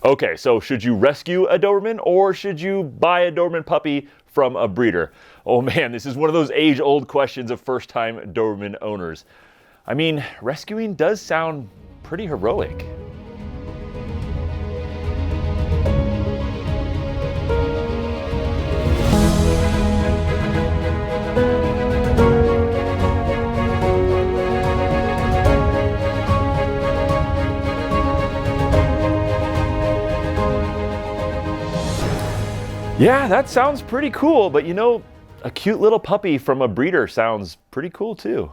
Okay, so should you rescue a Doberman or should you buy a Doberman puppy from a breeder? Oh man, this is one of those age-old questions of first-time Doberman owners. I mean, rescuing does sound pretty heroic. Yeah, that sounds pretty cool, but a cute little puppy from a breeder sounds pretty cool too.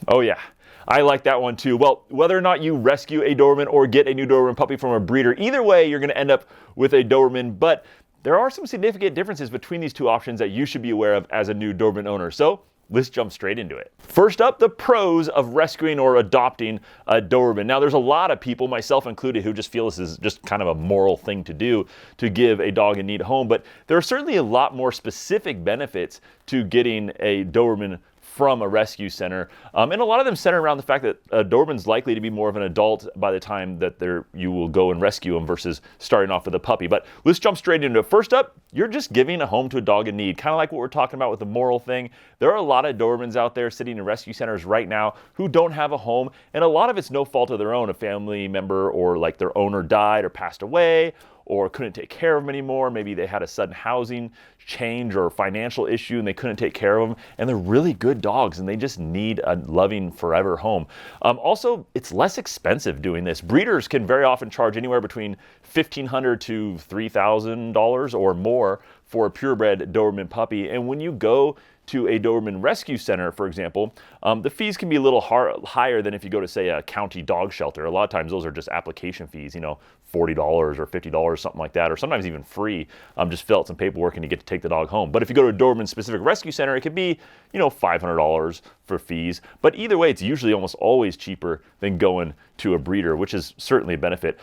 Oh yeah, I like that one too. Well, whether or not you rescue a Doberman or get a new Doberman puppy from a breeder, either way, you're gonna end up with a Doberman, but there are some significant differences between these two options that you should be aware of as a new Doberman owner. So let's jump straight into it. First up, the pros of rescuing or adopting a Doberman. Now, there's a lot of people, myself included, who just feel this is just kind of a moral thing to do to give a dog in need a home, but there are certainly a lot more specific benefits to getting a Doberman from a rescue center. And a lot of them center around the fact that a Doberman's likely to be more of an adult by the time that you will go and rescue them versus starting off with a puppy. But let's jump straight into it. First up, you're just giving a home to a dog in need. Kind of like what we're talking about with the moral thing. There are a lot of Dobermans out there sitting in rescue centers right now who don't have a home. And a lot of it's no fault of their own. A family member or like their owner died or passed away, or couldn't take care of them anymore. Maybe they had a sudden housing change or financial issue and they couldn't take care of them. And they're really good dogs and they just need a loving forever home. Also, it's less expensive doing this. Breeders can very often charge anywhere between $1,500 to $3,000 or more for a purebred Doberman puppy. And when you go to a Doberman rescue center, for example, the fees can be a little higher than if you go to, say, a county dog shelter. A lot of times those are just application fees, $40 or $50, something like that, or sometimes even free. Just fill out some paperwork and you get to take the dog home. But if you go to a Doberman specific rescue center, it could be, $500 for fees. But either way, it's usually almost always cheaper than going to a breeder, which is certainly a benefit.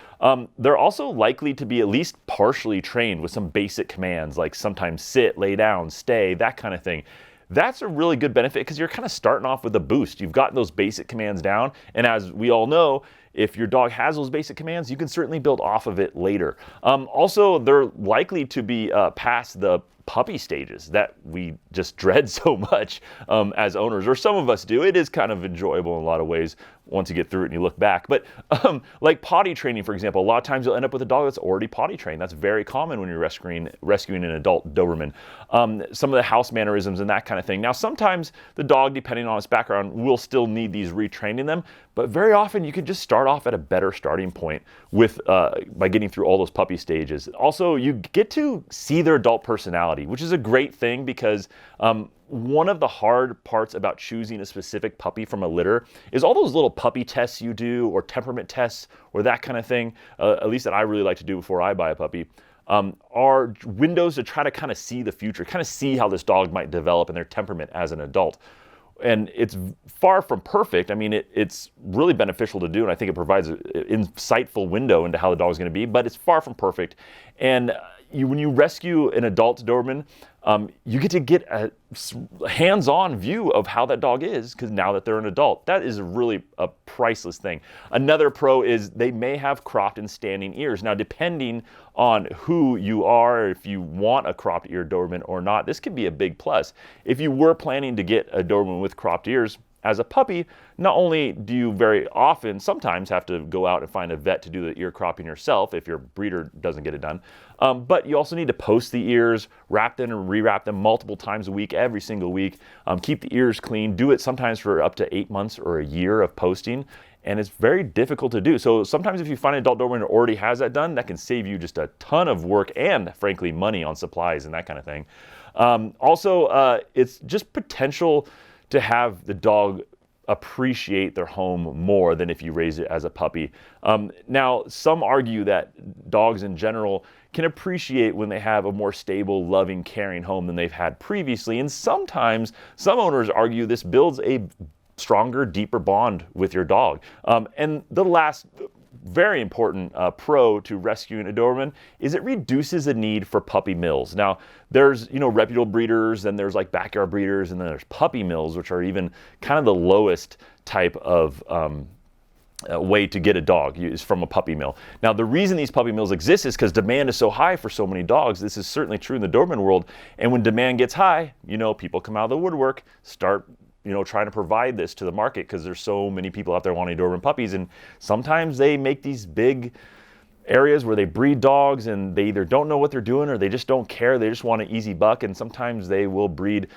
They're also likely to be at least partially trained with some basic commands, like sometimes sit, lay down, stay, that kind of thing. That's a really good benefit because you're kind of starting off with a boost. You've gotten those basic commands down, and as we all know, if your dog has those basic commands, you can certainly build off of it later. Also, they're likely to be past the puppy stages that we just dread so much as owners, or some of us do. It is kind of enjoyable in a lot of ways once you get through it and you look back. But like potty training, for example, a lot of times you'll end up with a dog that's already potty trained. That's very common when you're rescuing an adult Doberman. Some of the house mannerisms and that kind of thing. Now, sometimes the dog, depending on its background, will still need these retraining them, but very often you can just start off at a better starting point with by getting through all those puppy stages. Also, you get to see their adult personality, which is a great thing because one of the hard parts about choosing a specific puppy from a litter is all those little puppy tests you do, or temperament tests, or that kind of thing, at least that I really like to do before I buy a puppy, are windows to try to kind of see the future, kind of see how this dog might develop and their temperament as an adult. And it's far from perfect. I mean, it's really beneficial to do, and I think it provides an insightful window into how the dog's going to be, but it's far from perfect. And when you rescue an adult Doberman, you get to get a hands-on view of how that dog is, because now that they're an adult, that is really a priceless thing. Another pro is they may have cropped and standing ears. Now, depending on who you are, if you want a cropped ear Doberman or not, this could be a big plus. If you were planning to get a Doberman with cropped ears as a puppy, not only do you very often sometimes have to go out and find a vet to do the ear cropping yourself if your breeder doesn't get it done, but you also need to post the ears, wrap them and rewrap them multiple times a week, every single week, keep the ears clean, do it sometimes for up to 8 months or a year of posting, and it's very difficult to do. So sometimes if you find an adult Doberman that already has that done, that can save you just a ton of work and, frankly, money on supplies and that kind of thing. Also, it's just potential to have the dog appreciate their home more than if you raise it as a puppy. Now, some argue that dogs in general can appreciate when they have a more stable, loving, caring home than they've had previously. And sometimes some owners argue this builds a stronger, deeper bond with your dog. And the last very important pro to rescuing a Doberman is it reduces the need for puppy mills. Now, there's, reputable breeders, and there's like backyard breeders, and then there's puppy mills, which are even kind of the lowest type of way to get a dog is from a puppy mill. Now, the reason these puppy mills exist is because demand is so high for so many dogs. This is certainly true in the Doberman world. And when demand gets high, people come out of the woodwork, start trying to provide this to the market because there's so many people out there wanting Doberman puppies. And sometimes they make these big areas where they breed dogs and they either don't know what they're doing or they just don't care. They just want an easy buck. And sometimes they will breed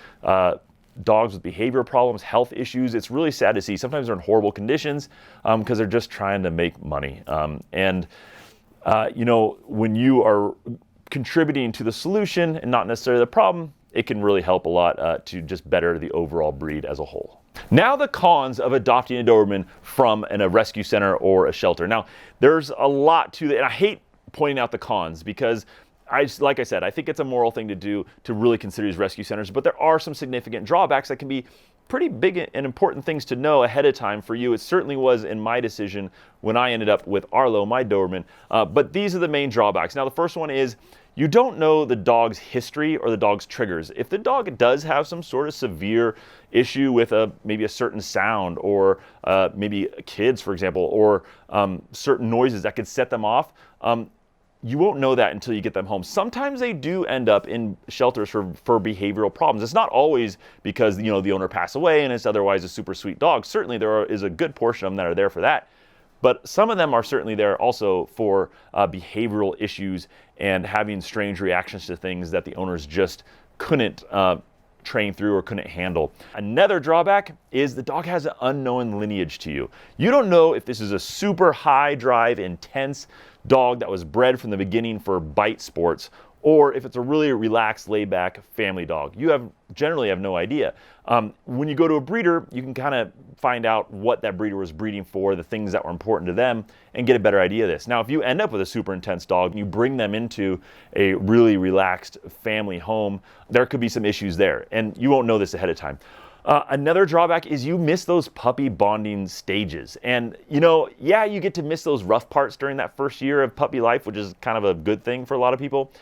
dogs with behavioral problems, health issues. It's really sad to see. Sometimes they're in horrible conditions because they're just trying to make money. When you are contributing to the solution and not necessarily the problem, it can really help a lot to just better the overall breed as a whole. Now, the cons of adopting a Doberman from a rescue center or a shelter. Now, there's a lot to that, and I hate pointing out the cons because like I said, I think it's a moral thing to do to really consider these rescue centers, but there are some significant drawbacks that can be pretty big and important things to know ahead of time for you. It certainly was in my decision when I ended up with Arlo, my Doberman, but these are the main drawbacks. Now, the first one is you don't know the dog's history or the dog's triggers. If the dog does have some sort of severe issue with maybe a certain sound or maybe kids, for example, or certain noises that could set them off, you won't know that until you get them home. Sometimes they do end up in shelters for behavioral problems. It's not always because the owner passed away and it's otherwise a super sweet dog. Certainly there is a good portion of them that are there for that. But some of them are certainly there also for behavioral issues and having strange reactions to things that the owners just couldn't train through or couldn't handle. Another drawback is the dog has an unknown lineage to you. You don't know if this is a super high drive, intense dog that was bred from the beginning for bite sports, or if it's a really relaxed, laid-back family dog. You generally have no idea. When you go to a breeder, you can kind of find out what that breeder was breeding for, the things that were important to them, and get a better idea of this. Now, if you end up with a super intense dog and you bring them into a really relaxed family home, there could be some issues there, and you won't know this ahead of time. Another drawback is you miss those puppy bonding stages. And, you get to miss those rough parts during that first year of puppy life, which is kind of a good thing for a lot of people.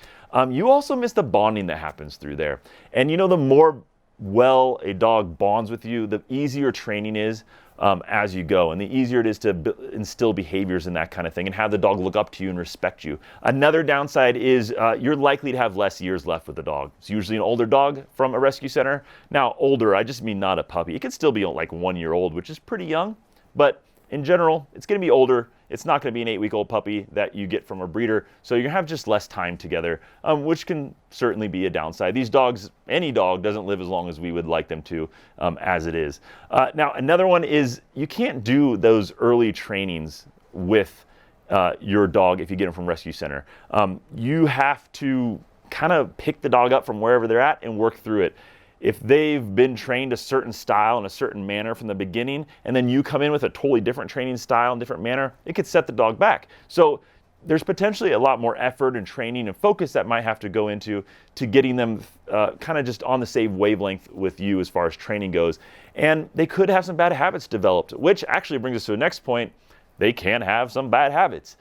You also miss the bonding that happens through there. And, the more well a dog bonds with you, the easier training is as you go, and the easier it is to instill behaviors and that kind of thing and have the dog look up to you and respect you. Another downside is you're likely to have less years left with the dog. It's usually an older dog from a rescue center. Now, older, I just mean not a puppy. It could still be like 1 year old, which is pretty young, but in general, it's going to be older. It's not going to be an 8-week-old puppy that you get from a breeder, so you're going to have just less time together, which can certainly be a downside. These dogs, any dog, doesn't live as long as we would like them to as it is. Now, another one is you can't do those early trainings with your dog if you get them from rescue center. You have to kind of pick the dog up from wherever they're at and work through it. If they've been trained a certain style and a certain manner from the beginning, and then you come in with a totally different training style and different manner, it could set the dog back. So there's potentially a lot more effort and training and focus that might have to go into getting them kind of just on the same wavelength with you as far as training goes. And they could have some bad habits developed, which actually brings us to the next point. They can have some bad habits.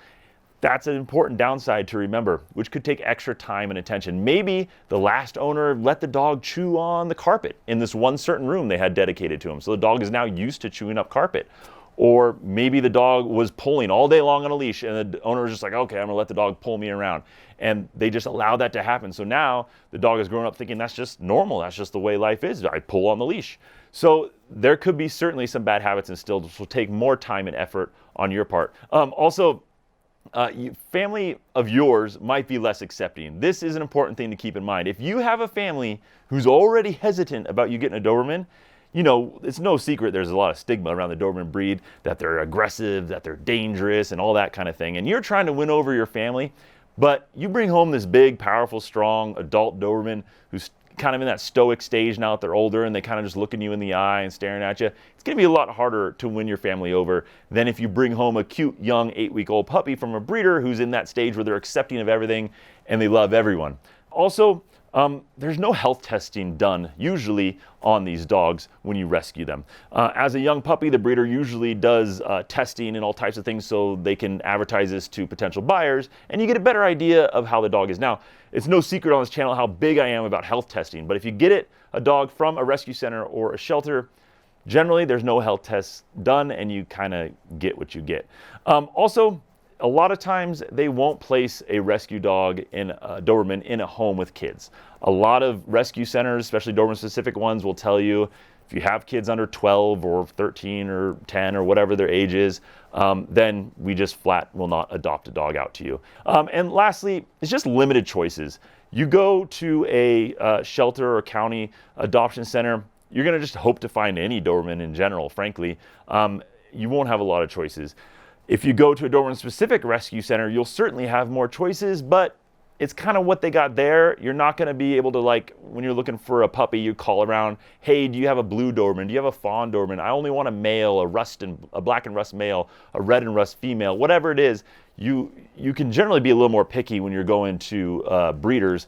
That's an important downside to remember, which could take extra time and attention. Maybe the last owner let the dog chew on the carpet in this one certain room they had dedicated to him. So the dog is now used to chewing up carpet. Or maybe the dog was pulling all day long on a leash and the owner was just like, okay, I'm gonna let the dog pull me around. And they just allowed that to happen. So now the dog has grown up thinking that's just normal. That's just the way life is. I pull on the leash. So there could be certainly some bad habits instilled, which will take more time and effort on your part. Family of yours might be less accepting. This is an important thing to keep in mind. If you have a family who's already hesitant about you getting a Doberman, it's no secret there's a lot of stigma around the Doberman breed, that they're aggressive, that they're dangerous, and all that kind of thing. And you're trying to win over your family, but you bring home this big, powerful, strong adult Doberman who's kind of in that stoic stage now that they're older and they kind of just looking you in the eye and staring at you. It's going to be a lot harder to win your family over than if you bring home a cute young 8-week-old puppy from a breeder who's in that stage where they're accepting of everything and they love everyone. Also, There's no health testing done usually on these dogs when you rescue them. As a young puppy, the breeder usually does testing and all types of things so they can advertise this to potential buyers, and you get a better idea of how the dog is. Now, it's no secret on this channel how big I am about health testing, but if you get a dog from a rescue center or a shelter, generally there's no health tests done and you kind of get what you get. Also, a lot of times they won't place a rescue dog in a Doberman in a home with kids. A lot of rescue centers, especially Doberman specific ones, will tell you if you have kids under 12 or 13 or 10 or whatever their age is, then we just flat will not adopt a dog out to you. And lastly, it's just limited choices. You go to a shelter or county adoption center, you're gonna just hope to find any Doberman in general, frankly. You won't have a lot of choices. If you go to a Doberman specific rescue center, you'll certainly have more choices, but it's kind of what they got there. You're not going to be able to, like, when you're looking for a puppy, you call around, hey, do you have a blue Doberman? Do you have a fawn Doberman? I only want a male, a black and rust male, a red and rust female, whatever it is. You can generally be a little more picky when you're going to breeders.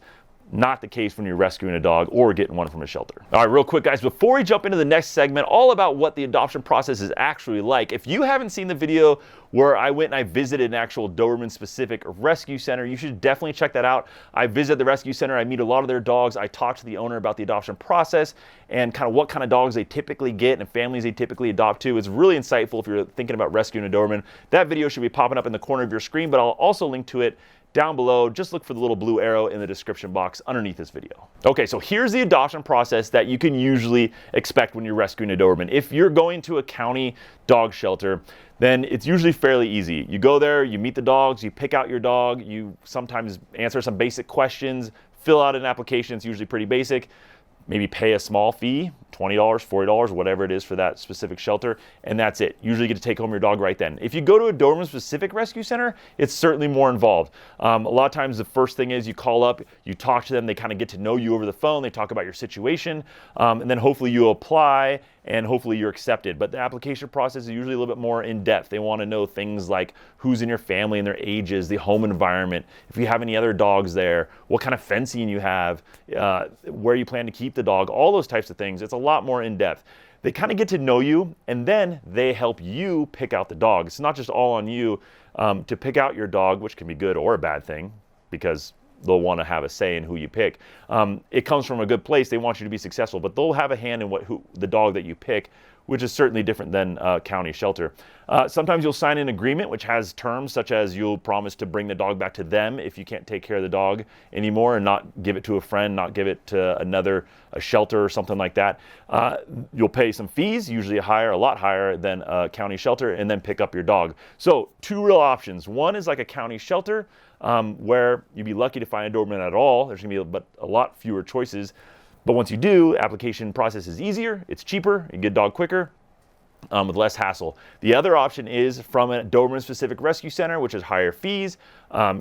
Not the case when you're rescuing a dog or getting one from a shelter. All right, real quick, guys, before we jump into the next segment, all about what the adoption process is actually like. If you haven't seen the video where I went and I visited an actual Doberman specific rescue center, you should definitely check that out. I visit the rescue center, I meet a lot of their dogs, I talk to the owner about the adoption process and kind of what kind of dogs they typically get and families they typically adopt to. It's really insightful if you're thinking about rescuing a Doberman. That video should be popping up in the corner of your screen, but I'll also link to it down below. Just look for the little blue arrow in the description box underneath this video. Okay, so here's the adoption process that you can usually expect when you're rescuing a Doberman. If you're going to a county dog shelter, then it's usually fairly easy. You go there, you meet the dogs, you pick out your dog, you sometimes answer some basic questions, fill out an application, it's usually pretty basic. Maybe pay a small fee, $20, $40, whatever it is for that specific shelter, and that's it. Usually you get to take home your dog right then. If you go to a Doberman specific rescue center, it's certainly more involved. A lot of times the first thing is you call up, you talk to them, they kind of get to know you over the phone, they talk about your situation, and then hopefully you apply and hopefully you're accepted. But the application process is usually a little bit more in depth. They want to know things like who's in your family and their ages, the home environment, if you have any other dogs there, what kind of fencing you have, where you plan to keep the dog, all those types of things. It's a lot more in depth. They kind of get to know you and then they help you pick out the dog. It's not just all on you to pick out your dog, which can be good or a bad thing because they'll want to have a say in who you pick. It comes from a good place. They want you to be successful, but they'll have a hand in the dog that you pick, which is certainly different than county shelter. Sometimes you'll sign an agreement which has terms such as you'll promise to bring the dog back to them if you can't take care of the dog anymore and not give it to a friend, not give it to a shelter or something like that. You'll pay some fees, usually a lot higher than a county shelter, and then pick up your dog. So two real options. One is like a county shelter where you'd be lucky to find a Doberman at all. There's gonna be a lot fewer choices. But once you do, application process is easier, it's cheaper, you get a dog quicker, with less hassle. The other option is from a Doberman specific rescue center, which is higher fees.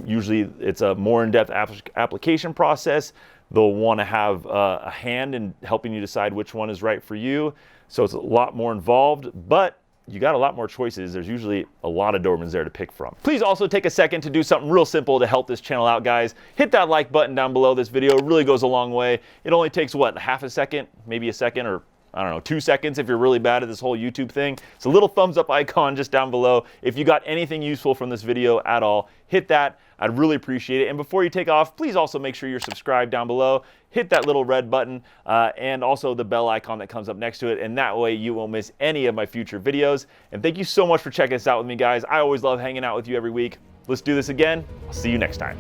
Usually it's a more in-depth application process. They'll want to have a hand in helping you decide which one is right for you. So it's a lot more involved, but you got a lot more choices. There's usually a lot of Dobermans there to pick from. Please also take a second to do something real simple to help this channel out, guys. Hit that like button down below this video. It really goes a long way. It only takes, what, half a second, maybe a second, or I don't know, 2 seconds if you're really bad at this whole YouTube thing. It's a little thumbs up icon just down below. If you got anything useful from this video at all, hit that. I'd really appreciate it. And before you take off, please also make sure you're subscribed down below. Hit that little red button and also the bell icon that comes up next to it. And that way you won't miss any of my future videos. And thank you so much for checking this out with me, guys. I always love hanging out with you every week. Let's do this again. I'll see you next time.